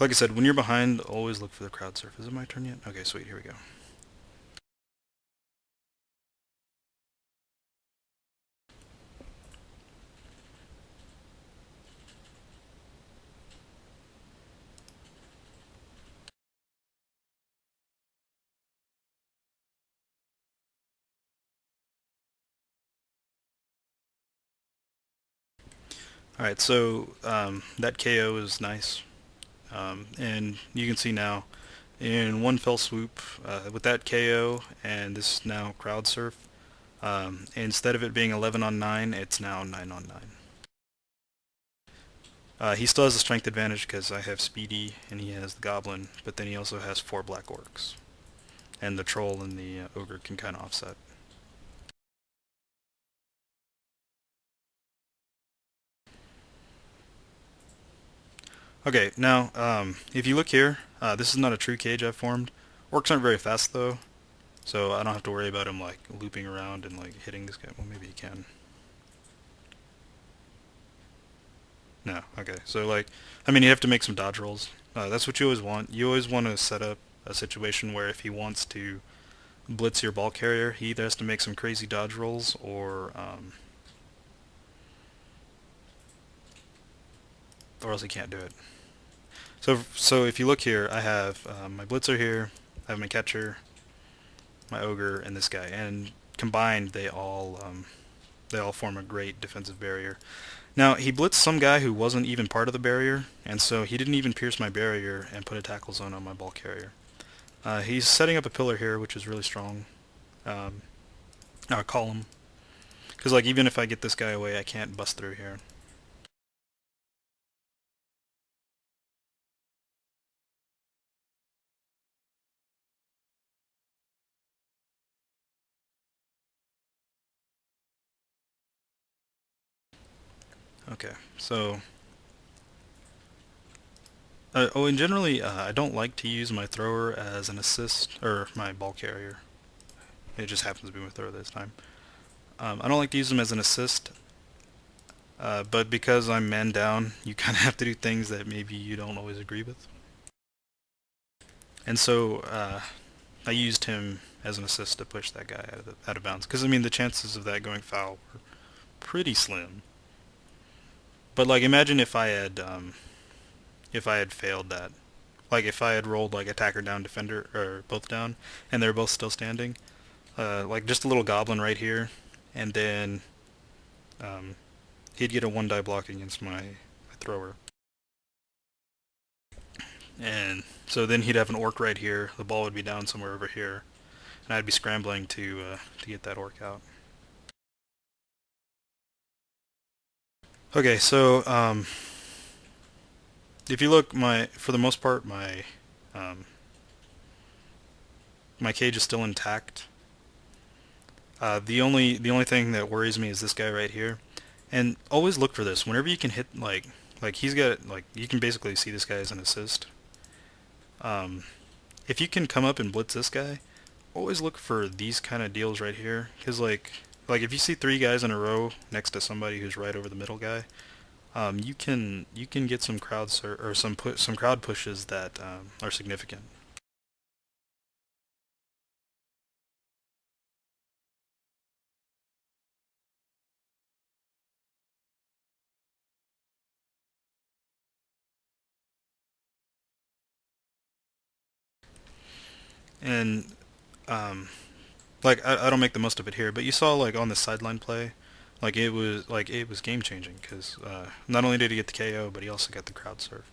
So like I said, when you're behind, always look for the crowd surf. Is it my turn yet? Okay, sweet, here we go. Alright, so that KO is nice. And you can see now, in one fell swoop, with that KO and this now crowd surf, instead of it being 11 on 9, it's now 9 on 9. He still has a strength advantage because I have Speedy and he has the Goblin, but then he also has 4 Black Orcs. And the Troll and the Ogre can kind of offset. Okay, now, if you look here, this is not a true cage I've formed. Orcs aren't very fast though, so I don't have to worry about him like looping around and like hitting this guy. Well, maybe he can. No, okay. So like, I mean, you have to make some dodge rolls. That's what you always want. You always want to set up a situation where if he wants to blitz your ball carrier, he either has to make some crazy dodge rolls or else he can't do it. So if you look here, I have my blitzer here, I have my catcher, my ogre, and this guy, and combined they all form a great defensive barrier. Now he blitzed some guy who wasn't even part of the barrier, and so he didn't even pierce my barrier and put a tackle zone on my ball carrier. He's setting up a pillar here, which is really strong. Um, Column, because like even if I get this guy away, I can't bust through here. Okay, so and generally, I don't like to use my thrower as an assist, or my ball carrier. It just happens to be my thrower this time. I don't like to use them as an assist, but because I'm man down, you kind of have to do things that maybe you don't always agree with. And so I used him as an assist to push that guy out of bounds. Because I mean, the chances of that going foul were pretty slim. But like, imagine if I had failed that. Like if I had rolled like attacker down, defender, or both down, and they're both still standing. Like just a little goblin right here, and then um, he'd get a one die block against my thrower. And so then he'd have an orc right here. The ball would be down somewhere over here, and I'd be scrambling to get that orc out. Okay, so if you look, my for the most part, um, my cage is still intact. The only thing that worries me is this guy right here, and always look for this. Whenever you can hit like he's got like you can basically see this guy as an assist. Um, if you can come up and blitz this guy, always look for these kind of deals right here, because like if you see 3 guys in a row next to somebody who's right over the middle guy, you can get some or some crowd pushes that are significant. And um, like I don't make the most of it here, but you saw like on the sideline play, like it was game changing because not only did he get the KO, but he also got the crowd surf.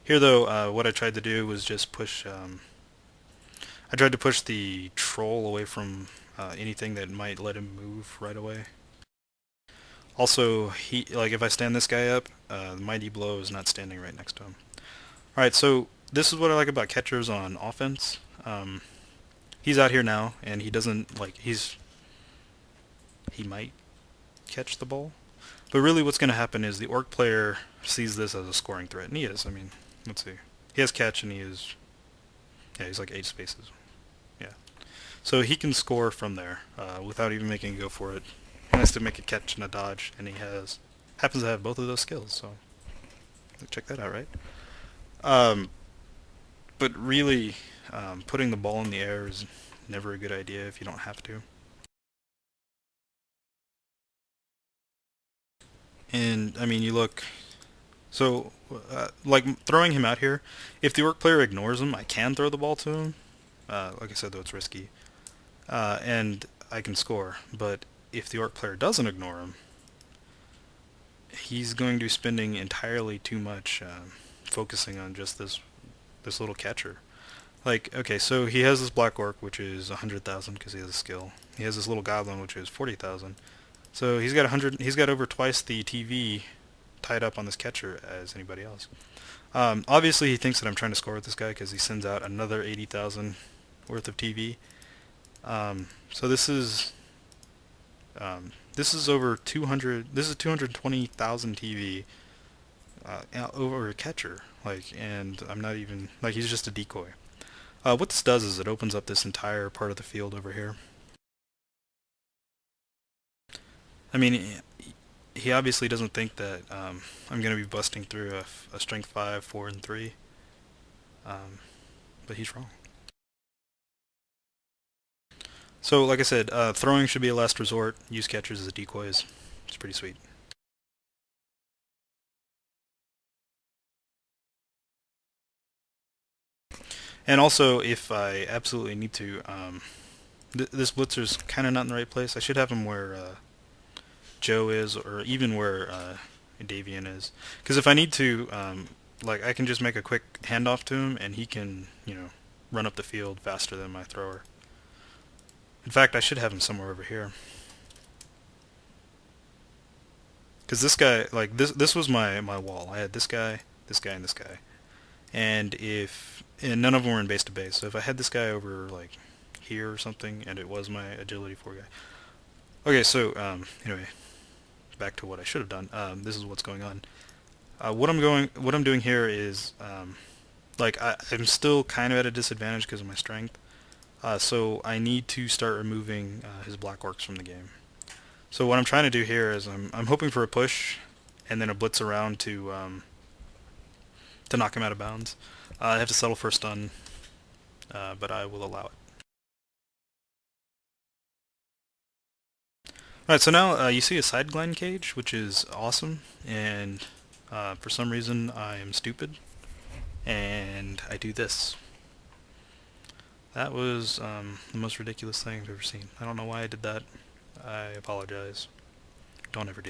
Here though, what I tried to do was just push. I tried to push the troll away from anything that might let him move right away. Also, he like if I stand this guy up, the mighty blow is not standing right next to him. All right, so this is what I like about catchers on offense. He's out here now, and he doesn't like he might catch the ball, but really what's going to happen is the orc player sees this as a scoring threat, and he is. I mean, let's see, he has catch, and he's like 8 spaces. Yeah, so he can score from there without even making a go for it. He has to make a catch and a dodge, and he happens to have both of those skills. So Check that out, right? Um, but really, putting the ball in the air is never a good idea if you don't have to. And I mean, you look. So, like throwing him out here, if the orc player ignores him, I can throw the ball to him. Like I said, though, it's risky, and I can score. But if the orc player doesn't ignore him, he's going to be spending entirely too much focusing on just this little catcher. Like, okay, so he has this black orc, which is 100,000 because he has a skill. He has this little goblin, which is 40,000. So he's got 100. He's got over twice the TV tied up on this catcher as anybody else. Obviously, he thinks that I'm trying to score with this guy because he sends out another 80,000 worth of TV. So this is over 200. This is 220,000 TV over a catcher. Like, and I'm not even like he's just a decoy. What this does is it opens up this entire part of the field over here. I mean, he obviously doesn't think that I'm going to be busting through a strength 5, 4, and 3, but he's wrong. So, like I said, throwing should be a last resort. Use catchers as decoys. It's pretty sweet. And also, if I absolutely need to, this blitzer's kind of not in the right place. I should have him where Joe is, or even where Davian is. Because if I need to, like, I can just make a quick handoff to him, and he can, run up the field faster than my thrower. In fact, I should have him somewhere over here. Because this guy, like, this was my wall. I had this guy, and this guy. And none of them were in base to base. So if I had this guy over, like, here or something, and it was my agility 4 guy. Okay, so, anyway, back to what I should have done. This is what's going on. What I'm doing here is, like, I'm still kind of at a disadvantage because of my strength. So I need to start removing his black orcs from the game. So what I'm trying to do here is I'm hoping for a push, and then a blitz around to knock him out of bounds. I have to settle for a stun, but I will allow it. Alright, so now you see a sideline cage, which is awesome, and for some reason I am stupid, and I do this. That was the most ridiculous thing I've ever seen. I don't know why I did that. I apologize. Don't ever do